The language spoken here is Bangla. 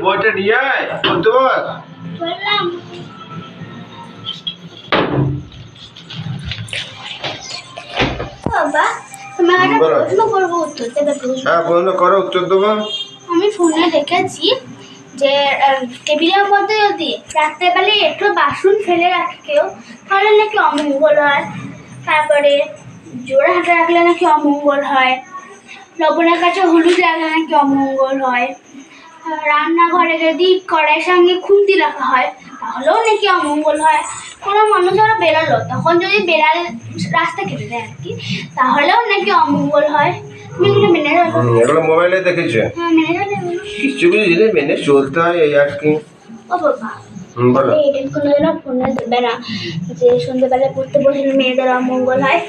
বইটা নিয়ে আয়, বলতে বস। বললাম বাবা, তোমার একটা প্রশ্ন করবো, উত্তর দেবে? হ্যাঁ, প্রশ্ন করো, উত্তর দেবো। আমি ফোনে দেখেছি যে টেবিলের মধ্যে যদি রাত্রেবেলা একটু বাসন ফেলে রাখে কেউ, তাহলে নাকি অমঙ্গল হয়। তারপরে জোড়া হাতে রাখলে নাকি অমঙ্গল হয়। লবণের কাছে হলুদ রাখলে নাকি অমঙ্গল হয়। রান্নাঘরে যদি কড়াইয়ের সঙ্গে খুন্তি রাখা হয় তাহলেও নাকি অমঙ্গল হয়। কোনো মানুষ যারা বেরোলো তখন যদি বেড়াল রাস্তা কেটে দেয় আর কি, তাহলেও নাকি অমঙ্গল হয়। তুমি এগুলো মেনে যাবো? এগুলো মোবাইলে দেখেছে। হ্যাঁ, মেনে যাবে। কিছু কিছু জিনিস মেনে চলতে হয়, এই আর কি। ও বাবা, বলো। এটা কোনোদিনও ফোনে দেবে না যে সন্ধ্যেবেলা পড়তে বসলে মেয়েদের অমঙ্গল হয়।